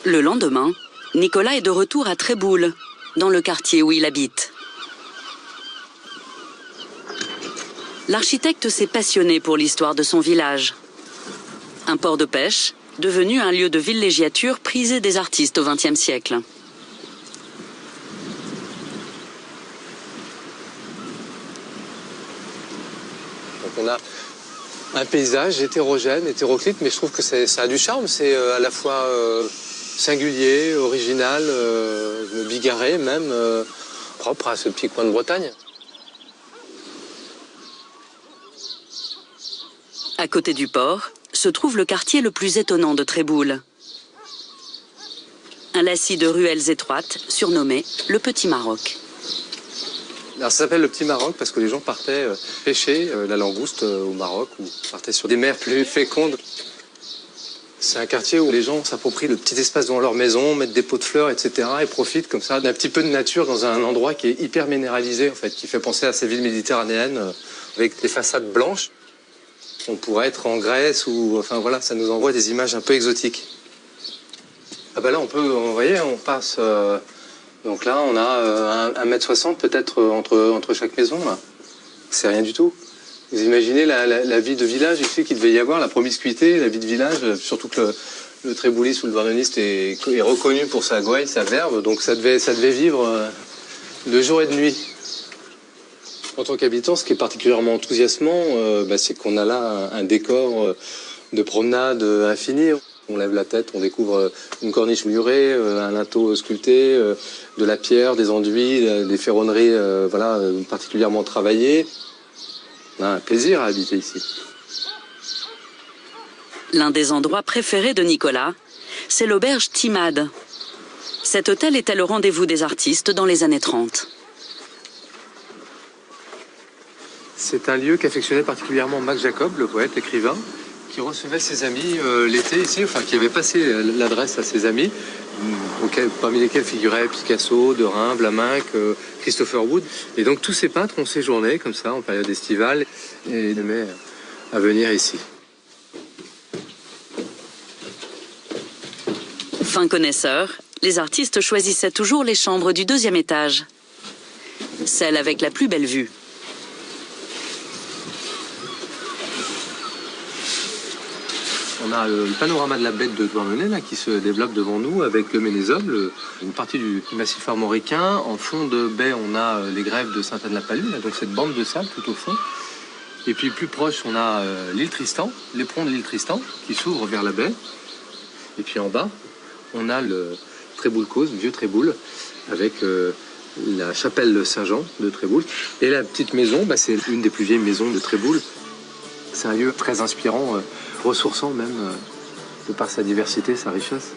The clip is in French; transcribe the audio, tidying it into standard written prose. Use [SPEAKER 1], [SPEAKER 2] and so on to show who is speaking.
[SPEAKER 1] Le lendemain, Nicolas est de retour à Tréboul, dans le quartier où il habite. L'architecte s'est passionné pour l'histoire de son village. Un port de pêche, devenu un lieu de villégiature prisé des artistes au XXe siècle.
[SPEAKER 2] Donc on a un paysage hétérogène, hétéroclite, mais je trouve que ça a du charme. C'est à la fois singulier, original, bigarré même, propre à ce petit coin de Bretagne.
[SPEAKER 1] À côté du port, se trouve le quartier le plus étonnant de Tréboul. Un lacis de ruelles étroites, surnommé le Petit Maroc.
[SPEAKER 2] Alors ça s'appelle le Petit Maroc parce que les gens partaient pêcher la langouste au Maroc ou partaient sur des mers plus fécondes. C'est un quartier où les gens s'approprient le petit espace devant leur maison, mettent des pots de fleurs, etc. et profitent comme ça d'un petit peu de nature dans un endroit qui est hyper minéralisé, en fait, qui fait penser à ces villes méditerranéennes avec des façades blanches. On pourrait être en Grèce ou, enfin voilà, ça nous envoie des images un peu exotiques. Ah ben là, vous voyez, on passe. Donc là, on a 1,60 m peut-être entre chaque maison. Là. C'est rien du tout. Vous imaginez la vie de village ici qu'il devait y avoir, la promiscuité, la vie de village, surtout que le trébouliste ou le douarneniste est reconnu pour sa gouaille, sa verve, donc ça devait vivre de jour et de nuit. En tant qu'habitant, ce qui est particulièrement enthousiasmant, c'est qu'on a là un décor de promenade infini. On lève la tête, on découvre une corniche murée, un linteau sculpté, de la pierre, des enduits, des ferronneries particulièrement travaillées. On a un plaisir à habiter ici.
[SPEAKER 1] L'un des endroits préférés de Nicolas, c'est l'auberge Timade. Cet hôtel était le rendez-vous des artistes dans les années 30.
[SPEAKER 2] C'est un lieu qu'affectionnait particulièrement Max Jacob, le poète, l'écrivain, qui recevait ses amis l'été ici, enfin qui avait passé l'adresse à ses amis, parmi lesquels figuraient Picasso, Derain, Vlaminck, Christopher Wood. Et donc tous ces peintres ont séjourné comme ça en période estivale et aimaient à venir ici.
[SPEAKER 1] Fin connaisseur, les artistes choisissaient toujours les chambres du deuxième étage, celle avec la plus belle vue.
[SPEAKER 2] On a le panorama de la baie de Douarnenez là, qui se développe devant nous avec le Ménézoble, une partie du massif armoricain. En fond de baie, on a les grèves de Sainte-Anne-la-Palud, donc cette bande de sable tout au fond. Et puis plus proche, on a l'île Tristan, l'éperon de l'île Tristan qui s'ouvre vers la baie. Et puis en bas, on a le Tréboul-Cause, vieux Tréboul, avec la chapelle Saint-Jean de Tréboul. Et la petite maison, c'est une des plus vieilles maisons de Tréboul. C'est un lieu très inspirant, ressourçant même, de par sa diversité, sa richesse.